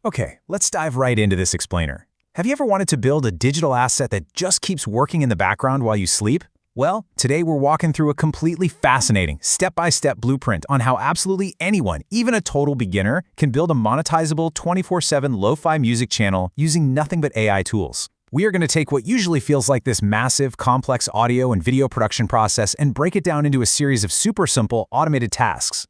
Okay, let's dive right into this explainer. Have you ever wanted to build a digital asset that just keeps working in the background while you sleep? Well, today we're walking through a completely fascinating, step-by-step blueprint on how absolutely anyone, even a total beginner, can build a monetizable 24/7 lo-fi music channel using nothing but AI tools. We are going to take what usually feels like this massive, complex audio and video production process and break it down into a series of super simple, automated tasks.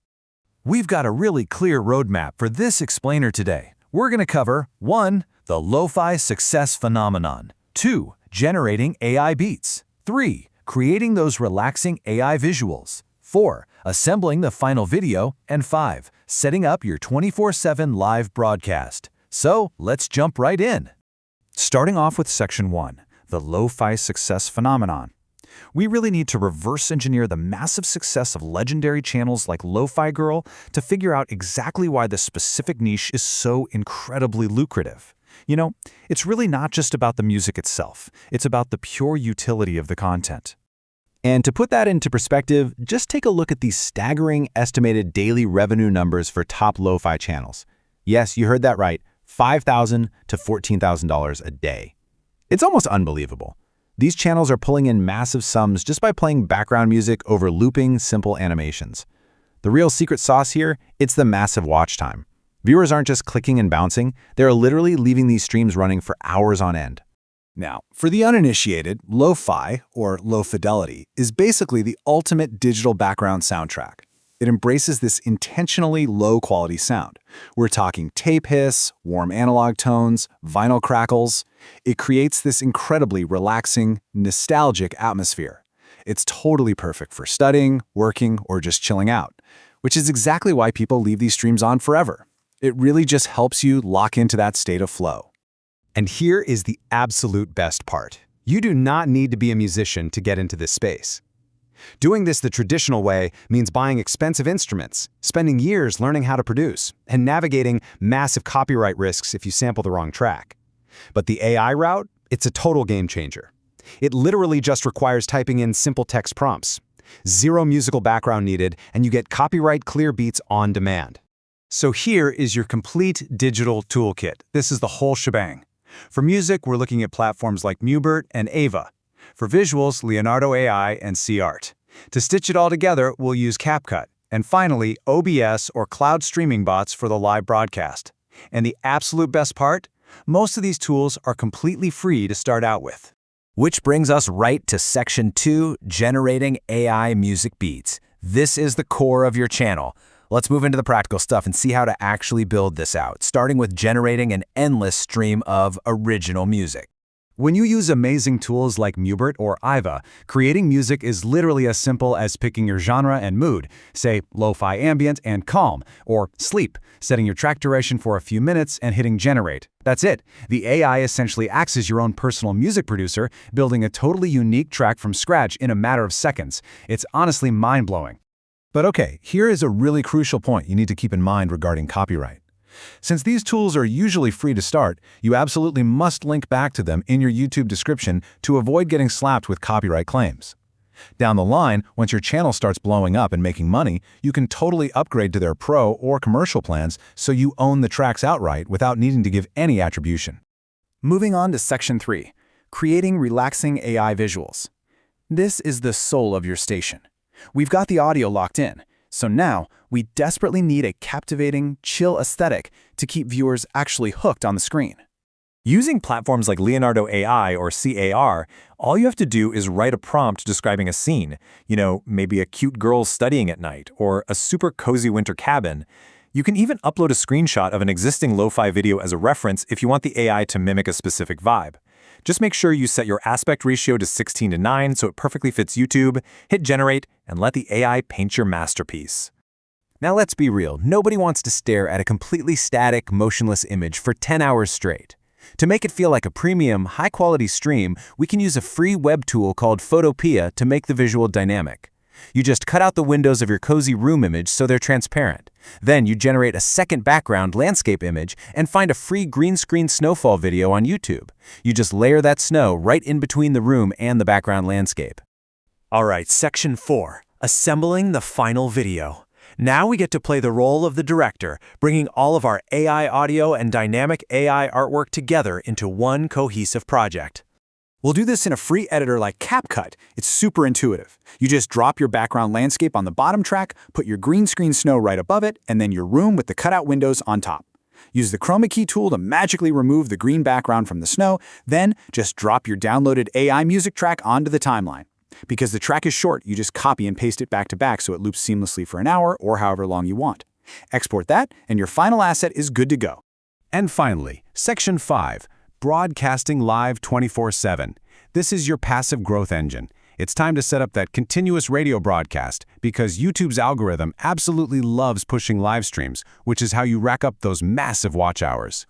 We've got a really clear roadmap for this explainer today. We're going to cover 1. The lo-fi success phenomenon, 2. Generating AI beats, 3. Creating those relaxing AI visuals, 4. Assembling the final video, and 5. Setting up your 24/7 live broadcast. So let's jump right in. Starting off with Section 1, the lo-fi success phenomenon. We really need to reverse engineer the massive success of legendary channels like Lo-Fi Girl to figure out exactly why this specific niche is so incredibly lucrative. You know, it's really not just about the music itself, it's about the pure utility of the content. And to put that into perspective, just take a look at these staggering estimated daily revenue numbers for top lo-fi channels. Yes, you heard that right, $5,000 to $14,000 a day. It's almost unbelievable. These channels are pulling in massive sums just by playing background music over looping, simple animations. The real secret sauce here, it's the massive watch time. Viewers aren't just clicking and bouncing, they're literally leaving these streams running for hours on end. Now, for the uninitiated, lo-fi, or low fidelity, is basically the ultimate digital background soundtrack. It embraces this intentionally low-quality sound. We're talking tape hiss, warm analog tones, vinyl crackles. It creates this incredibly relaxing, nostalgic atmosphere. It's totally perfect for studying, working, or just chilling out, which is exactly why people leave these streams on forever. It really just helps you lock into that state of flow. And here is the absolute best part. You do not need to be a musician to get into this space. Doing this the traditional way means buying expensive instruments, spending years learning how to produce, and navigating massive copyright risks if you sample the wrong track. But the AI route, it's a total game changer. It literally just requires typing in simple text prompts. Zero musical background needed, and you get copyright-clear beats on demand. So here is your complete digital toolkit. This is the whole shebang. For music, we're looking at platforms like Mubert and Ava. For visuals, Leonardo AI and C-Art. To stitch it all together, we'll use CapCut. And finally, OBS or cloud streaming bots for the live broadcast. And the absolute best part? Most of these tools are completely free to start out with. Which brings us right to Section 2, generating AI music beats. This is the core of your channel. Let's move into the practical stuff and see how to actually build this out, starting with generating an endless stream of original music. When you use amazing tools like Mubert or Iva, creating music is literally as simple as picking your genre and mood, say lo-fi ambient and calm, or sleep, setting your track duration for a few minutes and hitting generate. That's it. The AI essentially acts as your own personal music producer, building a totally unique track from scratch in a matter of seconds. It's honestly mind-blowing. But okay, here is a really crucial point you need to keep in mind regarding copyright. Since these tools are usually free to start, you absolutely must link back to them in your YouTube description to avoid getting slapped with copyright claims. Down the line, once your channel starts blowing up and making money, you can totally upgrade to their pro or commercial plans so you own the tracks outright without needing to give any attribution. Moving on to Section 3, creating relaxing AI visuals. This is the soul of your station. We've got the audio locked in. So now, we desperately need a captivating, chill aesthetic to keep viewers actually hooked on the screen. Using platforms like Leonardo AI or CAR, all you have to do is write a prompt describing a scene. You know, maybe a cute girl studying at night, or a super cozy winter cabin. You can even upload a screenshot of an existing lo-fi video as a reference if you want the AI to mimic a specific vibe. Just make sure you set your aspect ratio to 16:9 so it perfectly fits YouTube, hit generate, and let the AI paint your masterpiece. Now let's be real, nobody wants to stare at a completely static, motionless image for 10 hours straight. To make it feel like a premium, high-quality stream, we can use a free web tool called Photopea to make the visual dynamic. You just cut out the windows of your cozy room image so they're transparent. Then you generate a second background landscape image and find a free green screen snowfall video on YouTube. You just layer that snow right in between the room and the background landscape. All right, Section 4, assembling the final video. Now we get to play the role of the director, bringing all of our AI audio and dynamic AI artwork together into one cohesive project. We'll do this in a free editor like CapCut. It's super intuitive. You just drop your background landscape on the bottom track, put your green screen snow right above it, and then your room with the cutout windows on top. Use the chroma key tool to magically remove the green background from the snow, then just drop your downloaded AI music track onto the timeline. Because the track is short, you just copy and paste it back to back so it loops seamlessly for an hour or however long you want. Export that, and your final asset is good to go. And finally, Section 5, Broadcasting Live 24/7. This is your passive growth engine. It's time to set up that continuous radio broadcast because YouTube's algorithm absolutely loves pushing live streams, which is how you rack up those massive watch hours.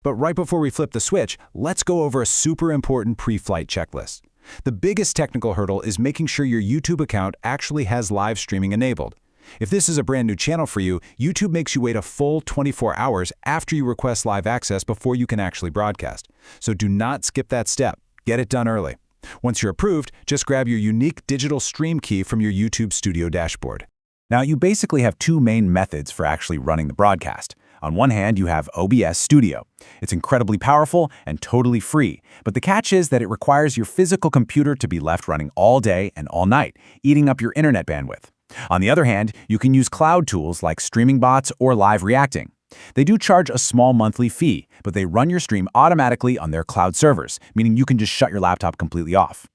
But right before we flip the switch, let's go over a super important pre-flight checklist. The biggest technical hurdle is making sure your YouTube account actually has live streaming enabled. If this is a brand new channel for you, YouTube makes you wait a full 24 hours after you request live access before you can actually broadcast. So do not skip that step. Get it done early. Once you're approved, just grab your unique digital stream key from your YouTube Studio dashboard. Now, you basically have two main methods for actually running the broadcast. On one hand, you have OBS Studio. It's incredibly powerful and totally free, but the catch is that it requires your physical computer to be left running all day and all night, eating up your internet bandwidth. On the other hand, you can use cloud tools like Streaming Bots or Live Reacting. They do charge a small monthly fee, but they run your stream automatically on their cloud servers, meaning you can just shut your laptop completely off.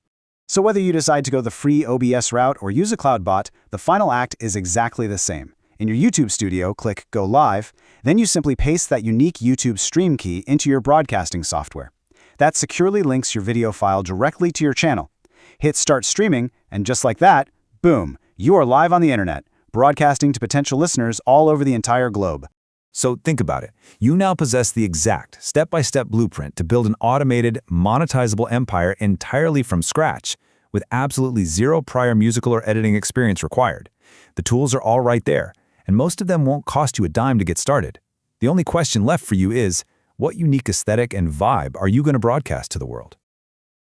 So whether you decide to go the free OBS route or use a cloud bot, the final act is exactly the same. In your YouTube Studio, click Go Live, then you simply paste that unique YouTube stream key into your broadcasting software. That securely links your video file directly to your channel. Hit Start Streaming, and just like that, boom, you are live on the internet, broadcasting to potential listeners all over the entire globe. So think about it. You now possess the exact step-by-step blueprint to build an automated, monetizable empire entirely from scratch, with absolutely zero prior musical or editing experience required. The tools are all right there, and most of them won't cost you a dime to get started. The only question left for you is, what unique aesthetic and vibe are you going to broadcast to the world?